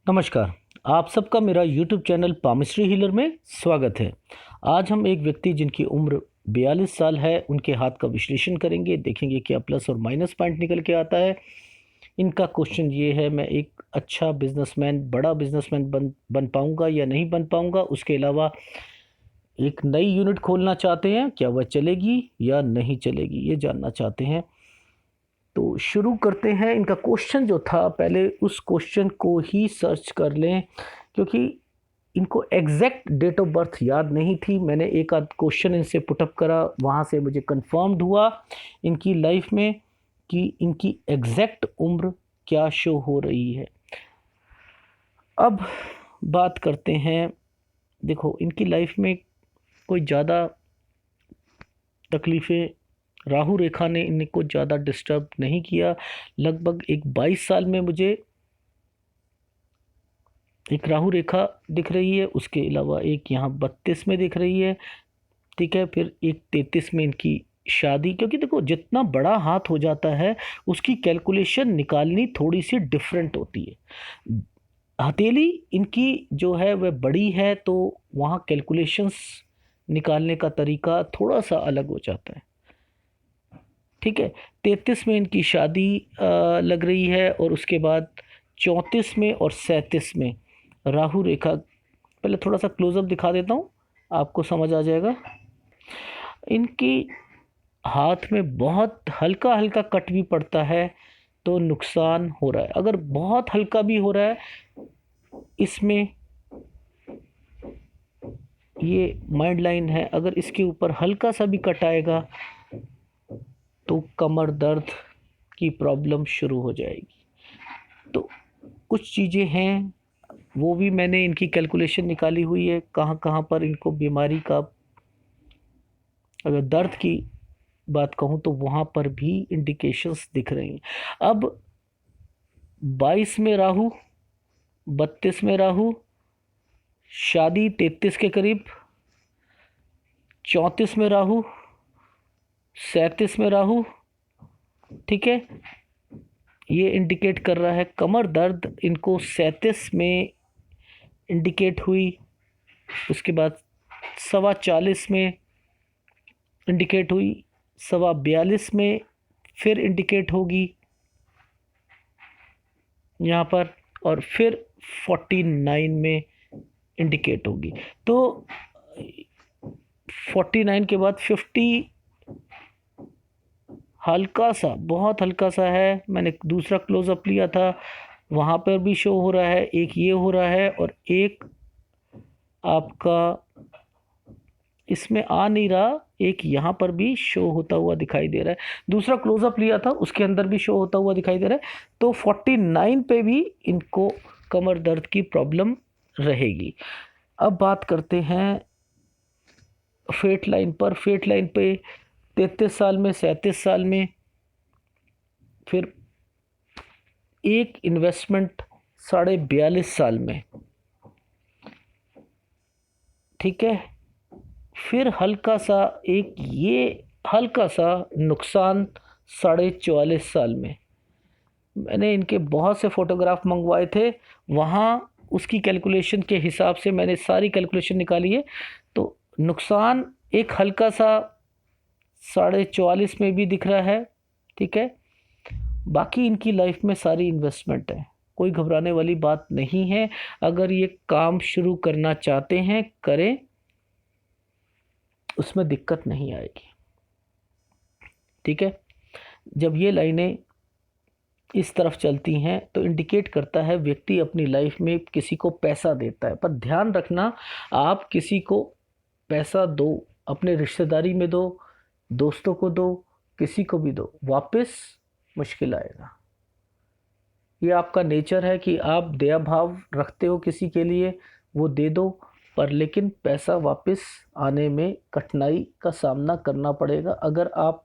नमस्कार। आप सबका मेरा यूट्यूब चैनल पामिस्ट्री हीलर में स्वागत है। आज हम एक व्यक्ति जिनकी उम्र 42 साल है उनके हाथ का विश्लेषण करेंगे, देखेंगे क्या प्लस और माइनस पॉइंट निकल के आता है। इनका क्वेश्चन ये है, मैं एक अच्छा बिजनेसमैन, बड़ा बिजनेसमैन बन पाऊंगा या नहीं बन पाऊंगा। उसके अलावा एक नई यूनिट खोलना चाहते हैं, क्या वह चलेगी या नहीं चलेगी, ये जानना चाहते हैं। तो शुरू करते हैं। इनका क्वेश्चन जो था, पहले उस क्वेश्चन को ही सर्च कर लें, क्योंकि इनको एग्जैक्ट डेट ऑफ बर्थ याद नहीं थी। मैंने एक आध क्वेश्चन इनसे पुटअप करा, वहाँ से मुझे कंफर्म्ड हुआ इनकी लाइफ में कि इनकी एग्जैक्ट उम्र क्या शो हो रही है। अब बात करते हैं। देखो, इनकी लाइफ में कोई ज़्यादा तकलीफ़ें राहु रेखा ने इनको ज़्यादा डिस्टर्ब नहीं किया। लगभग एक 22 साल में मुझे एक राहु रेखा दिख रही है, उसके अलावा एक यहाँ 32 में दिख रही है, ठीक है। फिर एक 33 में इनकी शादी, क्योंकि देखो जितना बड़ा हाथ हो जाता है उसकी कैलकुलेशन निकालनी थोड़ी सी डिफरेंट होती है। हथेली इनकी जो है वह बड़ी है, तो वहाँ कैलकुलेशंस निकालने का तरीका थोड़ा सा अलग हो जाता है, ठीक है। 33 में इनकी शादी लग रही है, और उसके बाद 34 में और 37 में राहु रेखा। पहले थोड़ा सा क्लोजअप दिखा देता हूँ, आपको समझ आ जाएगा। इनकी हाथ में बहुत हल्का हल्का कट भी पड़ता है तो नुकसान हो रहा है। अगर बहुत हल्का भी हो रहा है, इसमें ये माइंड लाइन है, अगर इसके ऊपर हल्का सा भी कट आएगा तो कमर दर्द की प्रॉब्लम शुरू हो जाएगी। तो कुछ चीज़ें हैं, वो भी मैंने इनकी कैलकुलेशन निकाली हुई है, कहाँ कहाँ पर इनको बीमारी का, अगर दर्द की बात कहूँ तो वहाँ पर भी इंडिकेशंस दिख रही हैं। अब 22 में राहु, 32 में राहु, शादी 33 के करीब, 34 में राहु, 37 में राहु, ठीक है। ये इंडिकेट कर रहा है कमर दर्द इनको 37 में इंडिकेट हुई, उसके बाद 44.25 में इंडिकेट हुई, 42.25 में फिर इंडिकेट होगी यहाँ पर, और फिर 49 में इंडिकेट होगी। तो 49 के बाद 50 हल्का सा, बहुत हल्का सा है। मैंने दूसरा क्लोजअप लिया था, वहाँ पर भी शो हो रहा है, एक ये हो रहा है और एक आपका इसमें आ नहीं रहा, एक यहाँ पर भी शो होता हुआ दिखाई दे रहा है। दूसरा क्लोजअप लिया था, उसके अंदर भी शो होता हुआ दिखाई दे रहा है। तो 49 पे भी इनको कमर दर्द की प्रॉब्लम रहेगी। अब बात करते हैं फेट लाइन पर। फेट लाइन पे 33 साल में, 37 साल में, फिर एक इन्वेस्टमेंट 42.5 साल में, ठीक है। फिर हल्का सा एक ये हल्का सा नुकसान 44.5 साल में। मैंने इनके बहुत से फ़ोटोग्राफ मंगवाए थे, वहाँ उसकी कैलकुलेशन के हिसाब से मैंने सारी कैलकुलेशन निकाली है। तो नुकसान एक हल्का सा 44.5 में भी दिख रहा है, ठीक है। बाकी इनकी लाइफ में सारी इन्वेस्टमेंट है, कोई घबराने वाली बात नहीं है। अगर ये काम शुरू करना चाहते हैं, करें, उसमें दिक्कत नहीं आएगी, ठीक है। जब ये लाइनें इस तरफ चलती हैं तो इंडिकेट करता है व्यक्ति अपनी लाइफ में किसी को पैसा देता है। पर ध्यान रखना, आप किसी को पैसा दो, अपने रिश्तेदारी में दो, दोस्तों को दो, किसी को भी दो, वापस मुश्किल आएगा। ये आपका नेचर है कि आप दया भाव रखते हो किसी के लिए, वो दे दो, पर लेकिन पैसा वापस आने में कठिनाई का सामना करना पड़ेगा। अगर आप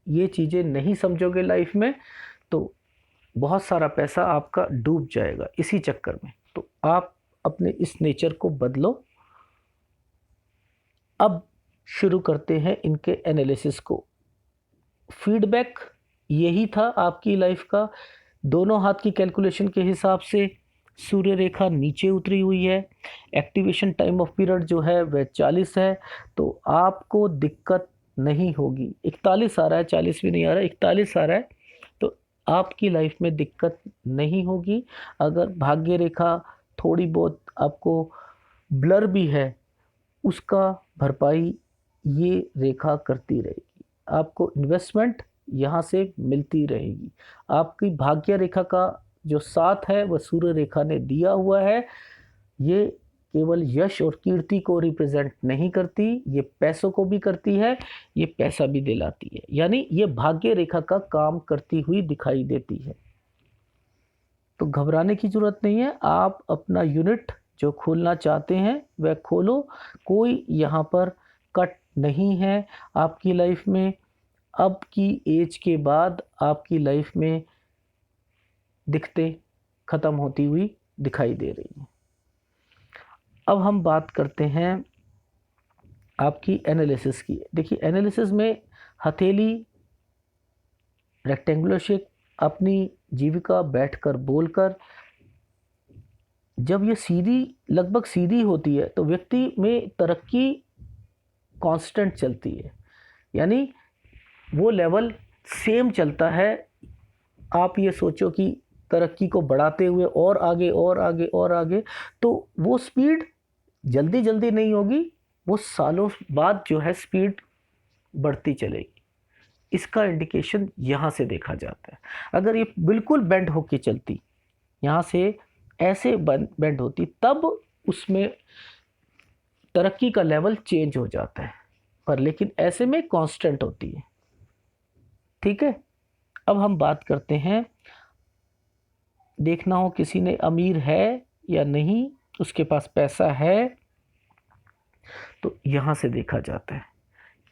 ये चीज़ें नहीं समझोगे लाइफ में, तो बहुत सारा पैसा आपका डूब जाएगा इसी चक्कर में। तो आप अपने इस नेचर को बदलो। अब शुरू करते हैं इनके एनालिसिस को। फीडबैक यही था आपकी लाइफ का, दोनों हाथ की कैलकुलेशन के हिसाब से सूर्य रेखा नीचे उतरी हुई है, एक्टिवेशन टाइम ऑफ पीरियड जो है वह 40 है, तो आपको दिक्कत नहीं होगी। 41 आ रहा है, 40 भी नहीं आ रहा है, 41 आ रहा है, तो आपकी लाइफ में दिक्कत नहीं होगी। अगर भाग्य रेखा थोड़ी बहुत आपको ब्लर भी है, उसका भरपाई ये रेखा करती रहेगी। आपको इन्वेस्टमेंट यहाँ से मिलती रहेगी। आपकी भाग्य रेखा का जो साथ है वह सूर्य रेखा ने दिया हुआ है। ये केवल यश और कीर्ति को रिप्रेजेंट नहीं करती, ये पैसों को भी करती है, ये पैसा भी दिलाती है, यानी ये भाग्य रेखा का काम करती हुई दिखाई देती है। तो घबराने की ज़रूरत नहीं है। आप अपना यूनिट जो खोलना चाहते हैं वह खोलो, कोई यहाँ पर कट नहीं है आपकी लाइफ में। अब की एज के बाद आपकी लाइफ में दिक्कतें ख़त्म होती हुई दिखाई दे रही हैं। अब हम बात करते हैं आपकी एनालिसिस की। देखिए, एनालिसिस में हथेली, रेक्टेंगुलर शेप, अपनी जीविका बैठकर बोलकर, जब ये सीधी लगभग सीधी होती है तो व्यक्ति में तरक्की कांस्टेंट चलती है, यानी वो लेवल सेम चलता है। आप ये सोचो कि तरक्की को बढ़ाते हुए और आगे और आगे और आगे, तो वो स्पीड जल्दी जल्दी नहीं होगी, वो सालों बाद जो है स्पीड बढ़ती चलेगी। इसका इंडिकेशन यहाँ से देखा जाता है। अगर ये बिल्कुल बेंड होके चलती, यहाँ से ऐसे बेंड होती, तब उसमें तरक्की का लेवल चेंज हो जाता है, पर लेकिन ऐसे में कांस्टेंट होती है। ठीक है, अब हम बात करते हैं, देखना हो किसी ने अमीर है या नहीं, उसके पास पैसा है, तो यहाँ से देखा जाता है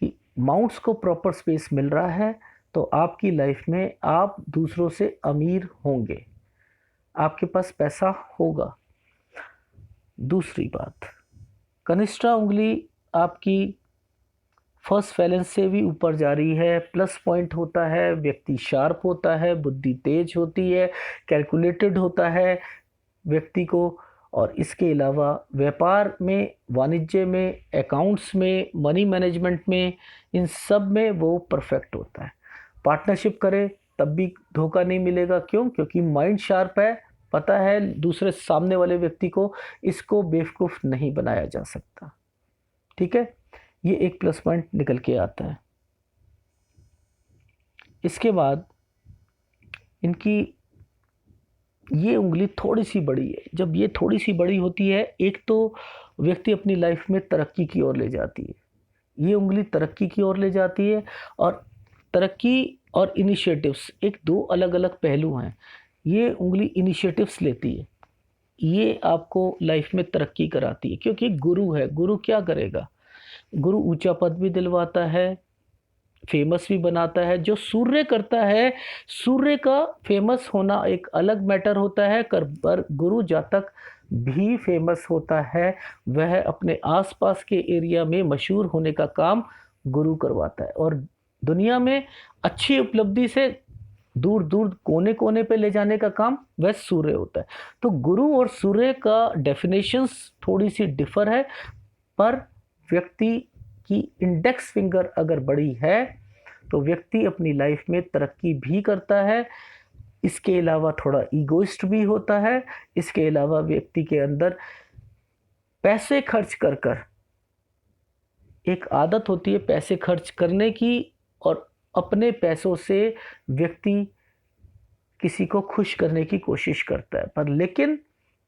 कि माउंट्स को प्रॉपर स्पेस मिल रहा है, तो आपकी लाइफ में आप दूसरों से अमीर होंगे, आपके पास पैसा होगा। दूसरी बात, कनिष्ठा उंगली आपकी फर्स्ट फैलेंस से भी ऊपर जा रही है, प्लस पॉइंट होता है, व्यक्ति शार्प होता है, बुद्धि तेज होती है, कैलकुलेटेड होता है व्यक्ति को। और इसके अलावा व्यापार में, वाणिज्य में, अकाउंट्स में, मनी मैनेजमेंट में, इन सब में वो परफेक्ट होता है। पार्टनरशिप करे तब भी धोखा नहीं मिलेगा। क्यों? क्योंकि माइंड शार्प है, पता है दूसरे सामने वाले व्यक्ति को इसको बेवकूफ़ नहीं बनाया जा सकता। ठीक है, ये एक प्लस पॉइंट निकल के आता है। इसके बाद इनकी ये उंगली थोड़ी सी बड़ी है। जब ये थोड़ी सी बड़ी होती है, एक तो व्यक्ति अपनी लाइफ में तरक्की की ओर ले जाती है, ये उंगली तरक्की की ओर ले जाती है। और तरक्की और इनिशिएटिव्स एक दो अलग अलग पहलू हैं। ये उंगली इनिशिएटिव्स लेती है, ये आपको लाइफ में तरक्की कराती है, क्योंकि गुरु है। गुरु क्या करेगा? गुरु ऊंचा पद भी दिलवाता है, फेमस भी बनाता है। जो सूर्य करता है, सूर्य का फेमस होना एक अलग मैटर होता है, पर गुरु जातक भी फेमस होता है, वह अपने आसपास के एरिया में मशहूर होने का काम गुरु करवाता है। और दुनिया में अच्छी उपलब्धि से दूर दूर कोने कोने पे ले जाने का काम वह सूर्य होता है। तो गुरु और सूर्य का डेफिनेशंस थोड़ी सी डिफर है, पर व्यक्ति की इंडेक्स फिंगर अगर बड़ी है तो व्यक्ति अपनी लाइफ में तरक्की भी करता है। इसके अलावा थोड़ा ईगोइस्ट भी होता है। इसके अलावा व्यक्ति के अंदर पैसे खर्च कर कर एक आदत होती है पैसे खर्च करने की, और अपने पैसों से व्यक्ति किसी को खुश करने की कोशिश करता है। पर लेकिन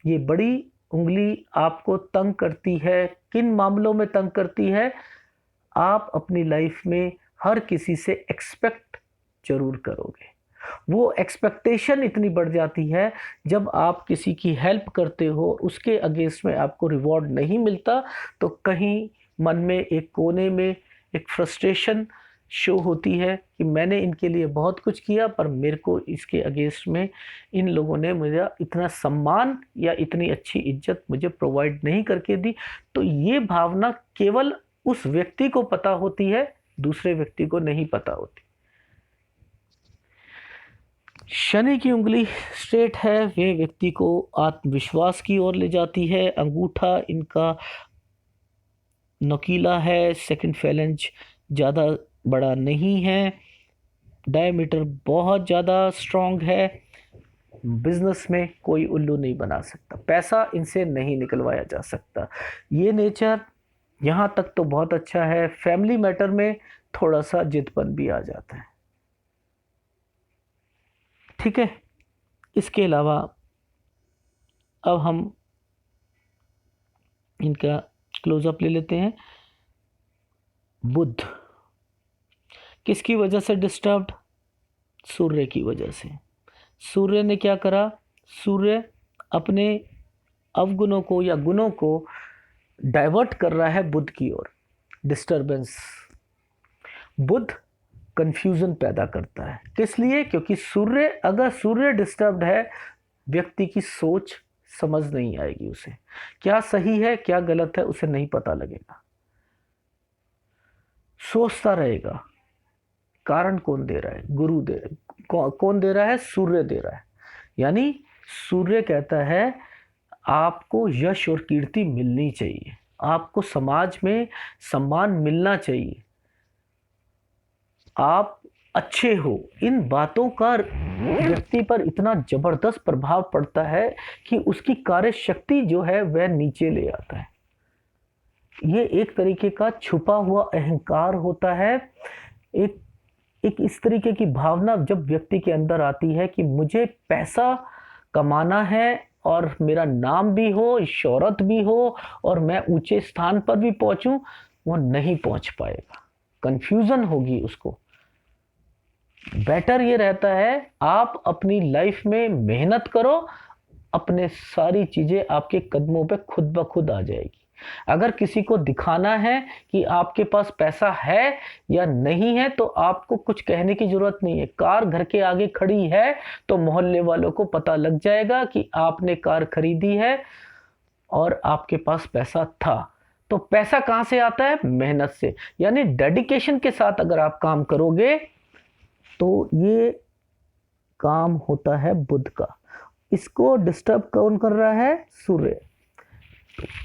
ये बड़ी उंगली आपको तंग करती है। किन मामलों में तंग करती है? आप अपनी लाइफ में हर किसी से एक्सपेक्ट जरूर करोगे। वो एक्सपेक्टेशन इतनी बढ़ जाती है, जब आप किसी की हेल्प करते हो, उसके अगेंस्ट में आपको रिवॉर्ड नहीं मिलता, तो कहीं मन में एक कोने में एक फ्रस्ट्रेशन शो होती है कि मैंने इनके लिए बहुत कुछ किया, पर मेरे को इसके अगेंस्ट में इन लोगों ने मुझे इतना सम्मान या इतनी अच्छी इज्जत मुझे प्रोवाइड नहीं करके दी। तो ये भावना केवल उस व्यक्ति को पता होती है, दूसरे व्यक्ति को नहीं पता होती। शनि की उंगली स्ट्रेट है, वे व्यक्ति को आत्मविश्वास की ओर ले जाती है। अंगूठा इनका नुकीला है, सेकंड फैलेंज ज़्यादा बड़ा नहीं है, डायमीटर बहुत ज़्यादा स्ट्रॉन्ग है। बिजनेस में कोई उल्लू नहीं बना सकता, पैसा इनसे नहीं निकलवाया जा सकता। ये नेचर यहाँ तक तो बहुत अच्छा है। फैमिली मैटर में थोड़ा सा जिदपन भी आ जाता है। ठीक है, इसके अलावा अब हम इनका क्लोजअप ले लेते हैं। बुध किसकी वजह से डिस्टर्ब्ड? सूर्य की वजह से। सूर्य ने क्या करा? सूर्य अपने अवगुणों को या गुणों को डाइवर्ट कर रहा है बुध की ओर। डिस्टरबेंस, बुध कंफ्यूजन पैदा करता है। किस लिए? क्योंकि सूर्य, अगर सूर्य डिस्टर्ब्ड है, व्यक्ति की सोच समझ नहीं आएगी। उसे क्या सही है क्या गलत है उसे नहीं पता लगेगा, सोचता रहेगा। कारण कौन दे रहा है? गुरु दे रहा है। कौन दे रहा है? सूर्य दे रहा है। यानी सूर्य कहता है आपको यश और कीर्ति मिलनी चाहिए, आपको समाज में सम्मान मिलना चाहिए, आप अच्छे हो। इन बातों का व्यक्ति पर इतना जबरदस्त प्रभाव पड़ता है कि उसकी कार्य शक्ति जो है वह नीचे ले आता है। ये एक तरीके का छुपा हुआ अहंकार होता है। एक इस तरीके की भावना जब व्यक्ति के अंदर आती है कि मुझे पैसा कमाना है और मेरा नाम भी हो, शोहरत भी हो और मैं ऊंचे स्थान पर भी पहुंचूं, वो नहीं पहुंच पाएगा, कंफ्यूजन होगी उसको। बेटर ये रहता है आप अपनी लाइफ में मेहनत करो, अपने सारी चीजें आपके कदमों पे खुद ब खुद आ जाएगी। अगर किसी को दिखाना है कि आपके पास पैसा है या नहीं है तो आपको कुछ कहने की जरूरत नहीं है। कार घर के आगे खड़ी है तो मोहल्ले वालों को पता लग जाएगा कि आपने कार खरीदी है और आपके पास पैसा था। तो पैसा कहां से आता है? मेहनत से। यानी डेडिकेशन के साथ अगर आप काम करोगे तो ये काम होता है बुध का। इसको डिस्टर्ब कौन कर रहा है? सूर्य।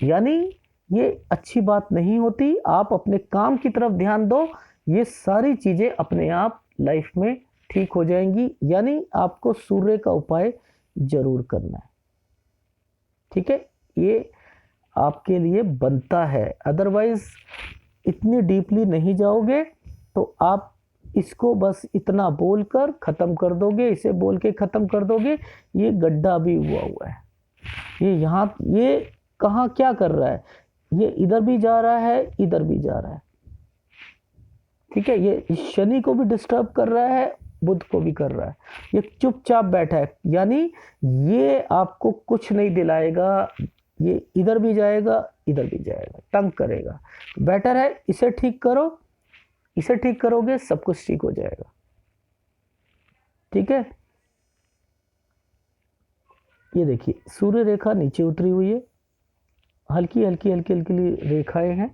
यानी ये अच्छी बात नहीं होती। आप अपने काम की तरफ ध्यान दो, ये सारी चीजें अपने आप लाइफ में ठीक हो जाएंगी। यानी आपको सूर्य का उपाय जरूर करना है। ठीक है, ये आपके लिए बनता है। अदरवाइज इतनी डीपली नहीं जाओगे तो आप इसको बस इतना बोलकर खत्म कर दोगे, इसे बोल के खत्म कर दोगे। ये गड्ढा भी हुआ है। ये यहाँ, ये कहाँ क्या कर रहा है? ये इधर भी जा रहा है, इधर भी जा रहा है। ठीक है, ये शनि को भी डिस्टर्ब कर रहा है, बुध को भी कर रहा है। ये चुपचाप बैठा है, यानी ये आपको कुछ नहीं दिलाएगा। ये इधर भी जाएगा, इधर भी जाएगा, तंग करेगा। बेटर है इसे ठीक करो, इसे ठीक करोगे सब कुछ ठीक हो जाएगा। ठीक है, ये देखिए सूर्य रेखा नीचे उतरी हुई है, हल्की हल्की हल्की हल्की रेखाएं हैं।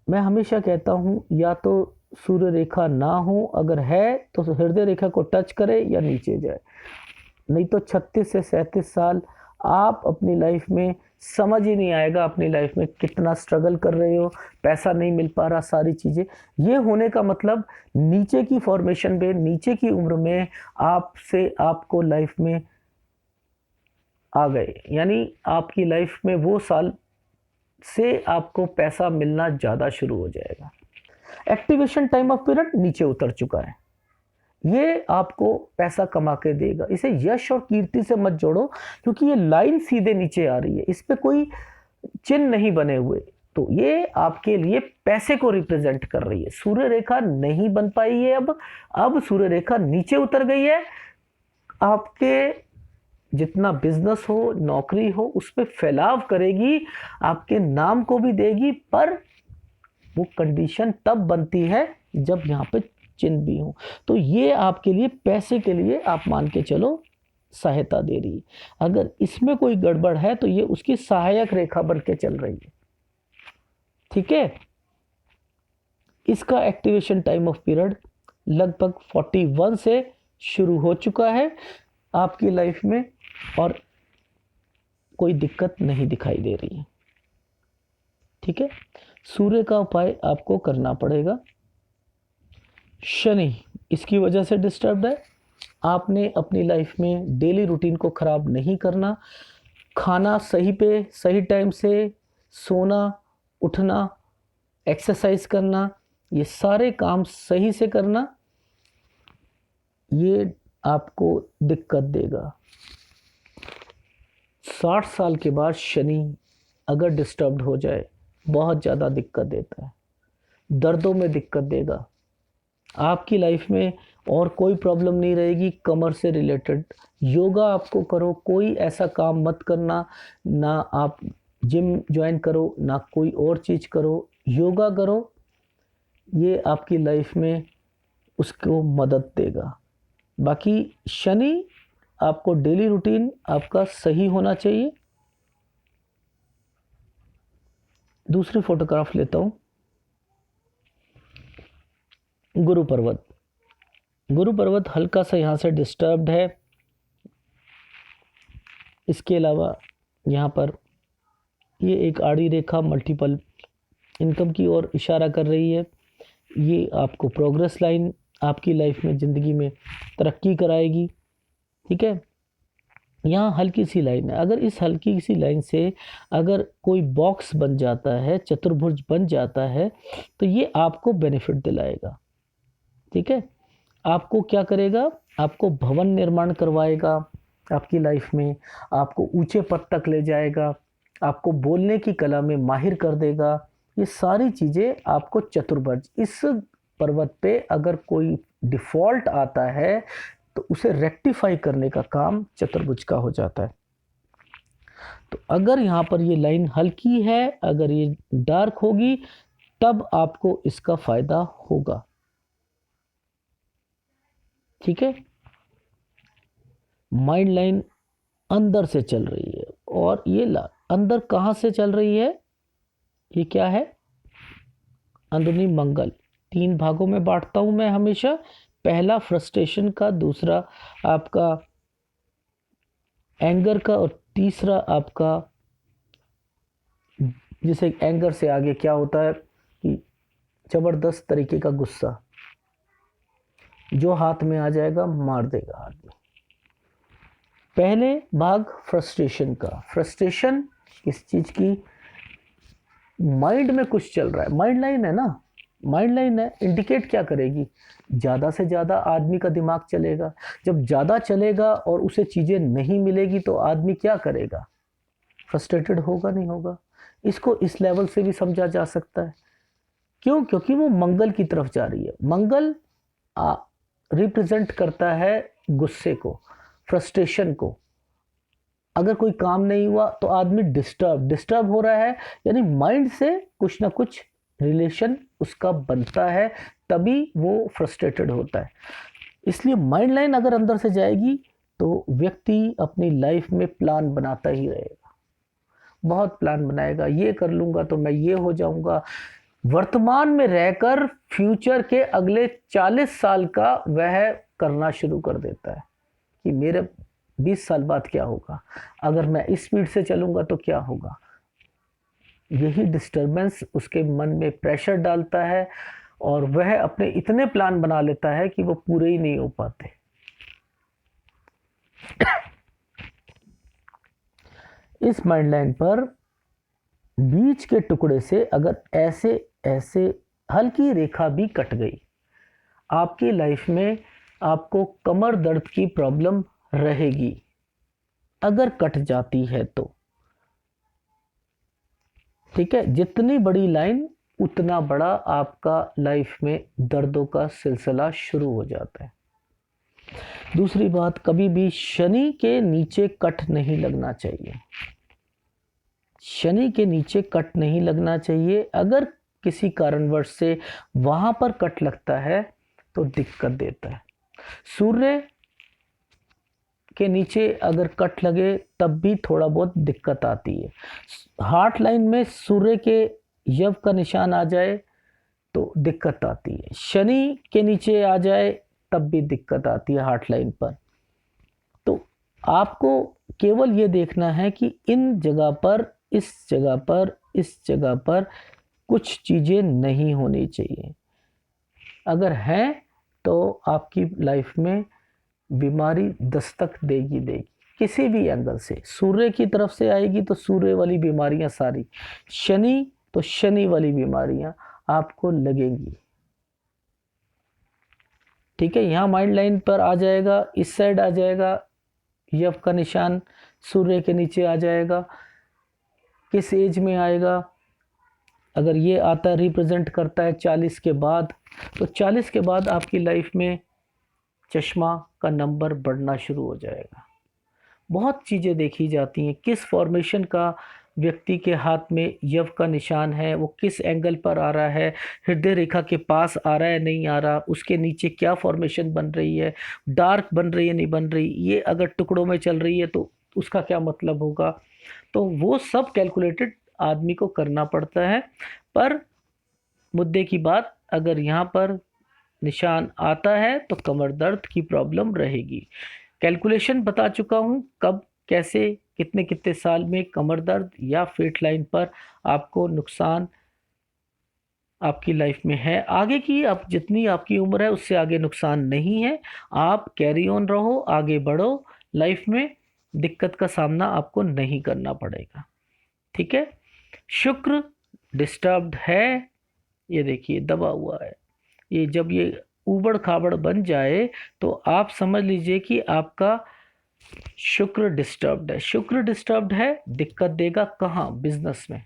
मैं हमेशा कहता हूं या तो सूर्य रेखा ना हो, अगर है तो हृदय रेखा को टच करे या नीचे जाए। नहीं तो 36 से 37 साल आप अपनी लाइफ में समझ ही नहीं आएगा अपनी लाइफ में कितना स्ट्रगल कर रहे हो, पैसा नहीं मिल पा रहा, सारी चीज़ें। ये होने का मतलब नीचे की फॉर्मेशन में, नीचे की उम्र में आपसे आपको लाइफ में आ गए। यानी आपकी लाइफ में वो साल से आपको पैसा मिलना ज़्यादा शुरू हो जाएगा। एक्टिवेशन टाइम ऑफ पीरियड नीचे उतर चुका है, ये आपको पैसा कमा के देगा। इसे यश और कीर्ति से मत जोड़ो क्योंकि ये लाइन सीधे नीचे आ रही है, इस पे कोई चिन्ह नहीं बने हुए। तो ये आपके लिए पैसे को रिप्रेजेंट कर रही है। सूर्य रेखा नहीं बन पाई है अब सूर्य रेखा नीचे उतर गई है। आपके जितना बिजनेस हो, नौकरी हो, उस पर फैलाव करेगी, आपके नाम को भी देगी, पर वो कंडीशन तब बनती है जब यहाँ पे चिन्ह भी हो। तो ये आपके लिए पैसे के लिए आप मान के चलो सहायता दे रही है। अगर इसमें कोई गड़बड़ है तो ये उसकी सहायक रेखा बन के चल रही है। ठीक है, इसका एक्टिवेशन टाइम ऑफ पीरियड लगभग 41 से शुरू हो चुका है आपकी लाइफ में और कोई दिक्कत नहीं दिखाई दे रही है। ठीक है, सूर्य का उपाय आपको करना पड़ेगा। शनि इसकी वजह से डिस्टर्ब है। आपने अपनी लाइफ में डेली रूटीन को ख़राब नहीं करना। खाना सही पे सही टाइम से, सोना, उठना, एक्सरसाइज करना, ये सारे काम सही से करना, ये आपको दिक्कत देगा। 60 साल के बाद शनि अगर डिस्टर्ब्ड हो जाए बहुत ज़्यादा दिक्कत देता है, दर्दों में दिक्कत देगा। आपकी लाइफ में और कोई प्रॉब्लम नहीं रहेगी कमर से रिलेटेड। योगा आपको करो, कोई ऐसा काम मत करना, ना आप जिम ज्वाइन करो ना कोई और चीज़ करो, योगा करो, ये आपकी लाइफ में उसको मदद देगा। बाकी शनि आपको डेली रूटीन आपका सही होना चाहिए। दूसरी फोटोग्राफ लेता हूँ। गुरु पर्वत, गुरु पर्वत हल्का सा यहाँ से डिस्टर्ब्ड है। इसके अलावा यहाँ पर ये एक आड़ी रेखा मल्टीपल इनकम की ओर इशारा कर रही है। ये आपको प्रोग्रेस लाइन आपकी लाइफ में ज़िंदगी में तरक्की कराएगी। ठीक है, यहाँ हल्की सी लाइन है, अगर इस हल्की सी लाइन से अगर कोई बॉक्स बन जाता है, चतुर्भुज बन जाता है, तो ये आपको बेनिफिट दिलाएगा। ठीक है, आपको क्या करेगा, आपको भवन निर्माण करवाएगा आपकी लाइफ में, आपको ऊंचे पद तक ले जाएगा, आपको बोलने की कला में माहिर कर देगा। ये सारी चीज़ें आपको चतुर्भुज, इस पर्वत पे अगर कोई डिफ़ॉल्ट आता है तो उसे रेक्टिफाई करने का काम चतुर्भुज का हो जाता है। तो अगर यहाँ पर ये लाइन हल्की है, अगर ये डार्क होगी, तब आपको इसका फ़ायदा होगा। ठीक है, माइंड लाइन अंदर से चल रही है और ये अंदर कहाँ से चल रही है, ये क्या है, अंदरूनी मंगल। 3 भागों में बांटता हूँ मैं हमेशा। पहला फ्रस्ट्रेशन का, दूसरा आपका एंगर का और तीसरा आपका, जिसे एंगर से आगे क्या होता है कि ज़बरदस्त तरीके का गुस्सा, जो हाथ में आ जाएगा मार देगा आदमी। पहले भाग फ्रस्ट्रेशन का, फ्रस्ट्रेशन किस चीज़ की, माइंड में कुछ चल रहा है, माइंड लाइन है ना, माइंड लाइन है, इंडिकेट क्या करेगी, ज़्यादा से ज़्यादा आदमी का दिमाग चलेगा। जब ज़्यादा चलेगा और उसे चीज़ें नहीं मिलेगी तो आदमी क्या करेगा, फ्रस्ट्रेटेड होगा, नहीं होगा। इसको इस लेवल से भी समझा जा सकता है। क्यों, क्योंकि वो मंगल की तरफ जा रही है। मंगल रिप्रेजेंट करता है गुस्से को, फ्रस्ट्रेशन को। अगर कोई काम नहीं हुआ तो आदमी डिस्टर्ब हो रहा है, यानी माइंड से कुछ ना कुछ रिलेशन उसका बनता है, तभी वो फ्रस्ट्रेटेड होता है। इसलिए माइंड लाइन अगर अंदर से जाएगी तो व्यक्ति अपनी लाइफ में प्लान बनाता ही रहेगा, बहुत प्लान बनाएगा, ये कर लूँगा तो मैं ये हो जाऊँगा। वर्तमान में रहकर फ्यूचर के अगले 40 साल का वह करना शुरू कर देता है कि मेरे 20 साल बाद क्या होगा, अगर मैं इस स्पीड से चलूँगा तो क्या होगा। यही डिस्टर्बेंस उसके मन में प्रेशर डालता है और वह अपने इतने प्लान बना लेता है कि वो पूरे ही नहीं हो पाते। इस माइंड लाइन पर बीच के टुकड़े से अगर ऐसे ऐसे हल्की रेखा भी कट गई, आपकी लाइफ में आपको कमर दर्द की प्रॉब्लम रहेगी अगर कट जाती है तो। ठीक है, जितनी बड़ी लाइन उतना बड़ा आपका लाइफ में दर्दों का सिलसिला शुरू हो जाता है। दूसरी बात, कभी भी शनि के नीचे कट नहीं लगना चाहिए। शनि के नीचे कट नहीं लगना चाहिए। अगर किसी कारणवश से वहां पर कट लगता है तो दिक्कत देता है। सूर्य के नीचे अगर कट लगे तब भी थोड़ा बहुत दिक्कत आती है। हार्ट लाइन में सूर्य के यव का निशान आ जाए तो दिक्कत आती है। शनि के नीचे आ जाए तब भी दिक्कत आती है हार्ट लाइन पर। तो आपको केवल ये देखना है कि इन जगह पर, इस जगह पर, इस जगह पर कुछ चीज़ें नहीं होनी चाहिए। अगर हैं तो आपकी लाइफ में बीमारी दस्तक देगी देगी, किसी भी एंगल से। सूर्य की तरफ से आएगी तो सूर्य वाली बीमारियां सारी, शनि तो शनि वाली बीमारियां आपको लगेंगी। ठीक है, यहाँ माइंड लाइन पर आ जाएगा, इस साइड आ जाएगा, यफ का निशान सूर्य के नीचे आ जाएगा। किस एज में आएगा? अगर ये आता रिप्रेजेंट करता है 40 के बाद, तो 40 के बाद आपकी लाइफ में चश्मा का नंबर बढ़ना शुरू हो जाएगा। बहुत चीज़ें देखी जाती हैं, किस फॉर्मेशन का व्यक्ति के हाथ में यव का निशान है, वो किस एंगल पर आ रहा है, हृदय रेखा के पास आ रहा है नहीं आ रहा, उसके नीचे क्या फॉर्मेशन बन रही है, डार्क बन रही है नहीं बन रही, ये अगर टुकड़ों में चल रही है तो उसका क्या मतलब होगा। तो वो सब कैलकुलेटेड आदमी को करना पड़ता है। पर मुद्दे की बात, अगर यहाँ पर निशान आता है तो कमर दर्द की प्रॉब्लम रहेगी। कैलकुलेशन बता चुका हूँ कब कैसे कितने कितने साल में कमर दर्द या फेट लाइन पर आपको नुकसान आपकी लाइफ में है। आगे की आप जितनी आपकी उम्र है उससे आगे नुकसान नहीं है। आप कैरी ऑन रहो, आगे बढ़ो, लाइफ में दिक्कत का सामना आपको नहीं करना पड़ेगा। ठीक है। शुक्र डिस्टर्ब्ड है, ये देखिए दबा हुआ है। ये जब ये ऊबड़ खाबड़ बन जाए तो आप समझ लीजिए कि आपका शुक्र डिस्टर्ब्ड है। शुक्र डिस्टर्ब्ड है, दिक्कत देगा कहाँ? बिजनेस में,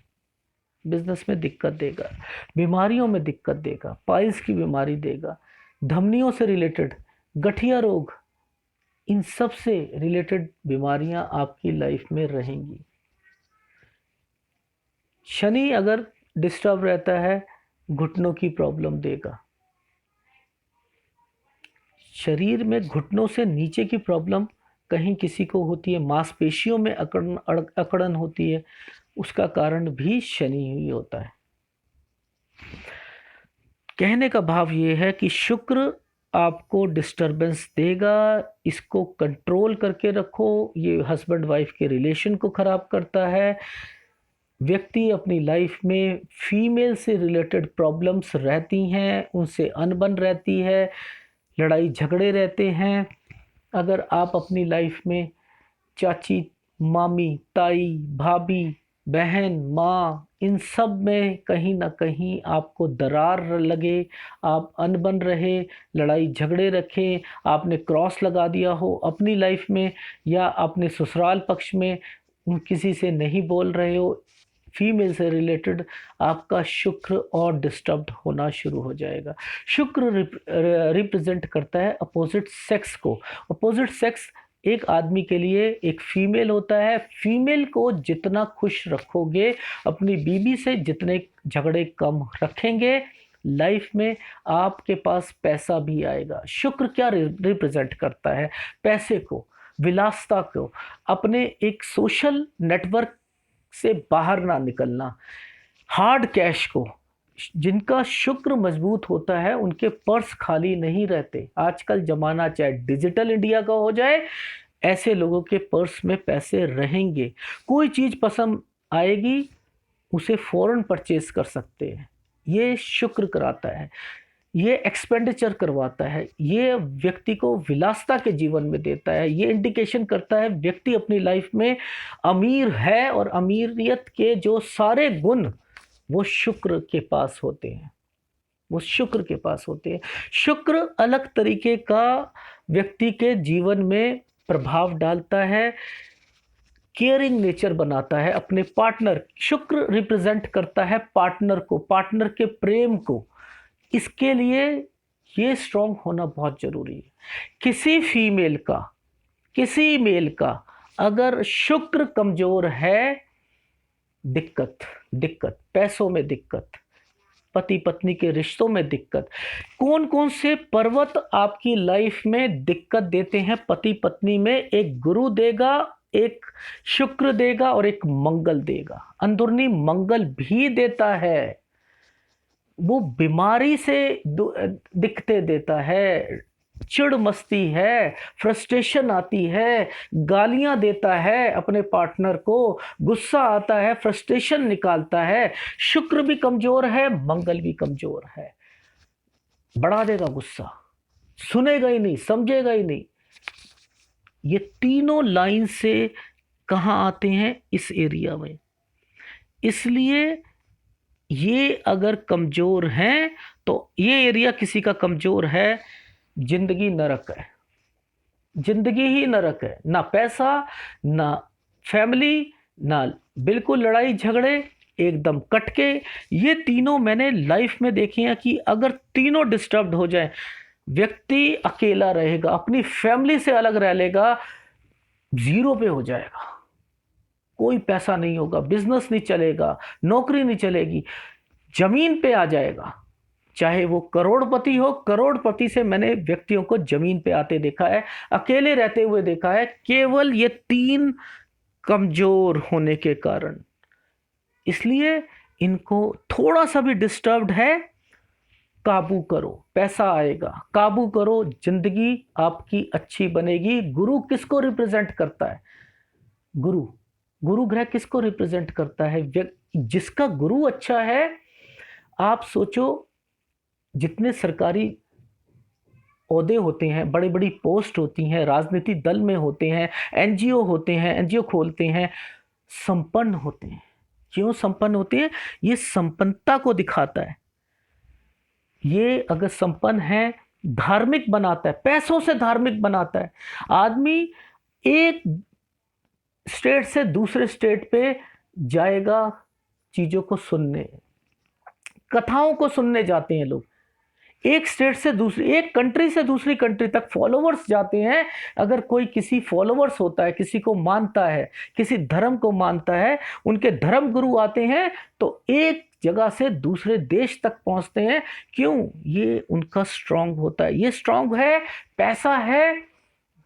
बिजनेस में दिक्कत देगा, बीमारियों में दिक्कत देगा, पाइल्स की बीमारी देगा, धमनियों से रिलेटेड गठिया रोग, इन सब से रिलेटेड बीमारियां आपकी लाइफ में रहेंगी। शनि अगर डिस्टर्ब रहता है, घुटनों की प्रॉब्लम देगा, शरीर में घुटनों से नीचे की प्रॉब्लम कहीं किसी को होती है, मांसपेशियों में अकड़न होती है, उसका कारण भी शनि ही होता है। कहने का भाव ये है कि शुक्र आपको डिस्टरबेंस देगा, इसको कंट्रोल करके रखो। ये हस्बैंड वाइफ के रिलेशन को खराब करता है। व्यक्ति अपनी लाइफ में फीमेल से रिलेटेड प्रॉब्लम्स रहती हैं, उनसे अनबन रहती है, लड़ाई झगड़े रहते हैं। अगर आप अपनी लाइफ में चाची, मामी, ताई, भाभी, बहन, माँ, इन सब में कहीं ना कहीं आपको दरार लगे, आप अनबन रहे, लड़ाई झगड़े रखें, आपने क्रॉस लगा दिया हो अपनी लाइफ में, या अपने ससुराल पक्ष में किसी से नहीं बोल रहे हो, फीमेल से रिलेटेड, आपका शुक्र और डिस्टर्ब्ड होना शुरू हो जाएगा। शुक्र रिप्रेजेंट करता है अपोजिट सेक्स को। अपोजिट सेक्स एक आदमी के लिए एक फीमेल होता है। फीमेल को जितना खुश रखोगे, अपनी बीवी से जितने झगड़े कम रखेंगे, लाइफ में आपके पास पैसा भी आएगा। शुक्र क्या रिप्रेजेंट करता है? पैसे को, विलासता को, अपने एक सोशल नेटवर्क से बाहर ना निकलना, हार्ड कैश को। जिनका शुक्र मजबूत होता है उनके पर्स खाली नहीं रहते। आजकल जमाना चाहे डिजिटल इंडिया का हो जाए, ऐसे लोगों के पर्स में पैसे रहेंगे। कोई चीज़ पसंद आएगी, उसे फौरन परचेज कर सकते हैं। ये शुक्र कराता है, ये एक्सपेंडिचर करवाता है, ये व्यक्ति को विलासता के जीवन में देता है। ये इंडिकेशन करता है व्यक्ति अपनी लाइफ में अमीर है, और अमीरियत के जो सारे गुण वो शुक्र के पास होते हैं, वो शुक्र के पास होते हैं। शुक्र अलग तरीके का व्यक्ति के जीवन में प्रभाव डालता है, केयरिंग नेचर बनाता है अपने पार्टनर। शुक्र रिप्रेजेंट करता है पार्टनर को, पार्टनर के प्रेम को। इसके लिए ये स्ट्रांग होना बहुत जरूरी है। किसी फीमेल का, किसी मेल का अगर शुक्र कमजोर है, दिक्कत, दिक्कत, पैसों में दिक्कत, पति पत्नी के रिश्तों में दिक्कत। कौन कौन से पर्वत आपकी लाइफ में दिक्कत देते हैं पति पत्नी में? एक गुरु देगा, एक शुक्र देगा, और एक मंगल देगा। अंदरूनी मंगल भी देता है, वो बीमारी से दिक्कतें देता है, चिढ़ मस्ती है, फ्रस्ट्रेशन आती है, गालियां देता है अपने पार्टनर को, गुस्सा आता है, फ्रस्ट्रेशन निकालता है, शुक्र भी कमजोर है, मंगल भी कमजोर है, बढ़ा देगा गुस्सा, सुनेगा ही नहीं, समझेगा ही नहीं। ये तीनों लाइन से कहां आते हैं? इस एरिया में। इसलिए ये अगर कमजोर हैं तो ये एरिया किसी का कमजोर है, जिंदगी नरक है, जिंदगी ही नरक है। ना पैसा, ना फैमिली, ना बिल्कुल लड़ाई झगड़े, एकदम कटके। ये तीनों मैंने लाइफ में देखे हैं कि अगर तीनों डिस्टर्ब हो जाए, व्यक्ति अकेला रहेगा, अपनी फैमिली से अलग रह लेगा, जीरो पे हो जाएगा, कोई पैसा नहीं होगा, बिजनेस नहीं चलेगा, नौकरी नहीं चलेगी, जमीन पे आ जाएगा। चाहे वो करोड़पति हो, करोड़पति से मैंने व्यक्तियों को जमीन पे आते देखा है, अकेले रहते हुए देखा है, केवल ये तीन कमजोर होने के कारण। इसलिए इनको थोड़ा सा भी डिस्टर्ब्ड है, काबू करो, पैसा आएगा, काबू करो, जिंदगी आपकी अच्छी बनेगी। गुरु किसको रिप्रेजेंट करता है? गुरु, गुरु ग्रह किसको रिप्रेजेंट करता है? जिसका गुरु अच्छा है, आप सोचो जितने सरकारी ओहदे होते हैं, बड़ी बड़ी पोस्ट होती हैं, राजनीति दल में होते हैं, एनजीओ होते हैं, एनजीओ खोलते हैं, संपन्न होते हैं। क्यों संपन्न होते हैं? ये संपन्नता को दिखाता है। ये अगर संपन्न है, धार्मिक बनाता है, पैसों से धार्मिक बनाता है। आदमी एक स्टेट से दूसरे स्टेट पे जाएगा चीजों को सुनने, कथाओं को सुनने जाते हैं लोग, एक स्टेट से दूसरी, एक कंट्री से दूसरी कंट्री तक फॉलोवर्स जाते हैं। अगर कोई किसी फॉलोवर्स होता है, किसी को मानता है, किसी धर्म को मानता है, उनके धर्म गुरु आते हैं तो एक जगह से दूसरे देश तक पहुंचते हैं। क्यों? ये उनका स्ट्रांग होता है। ये स्ट्रांग है, पैसा है,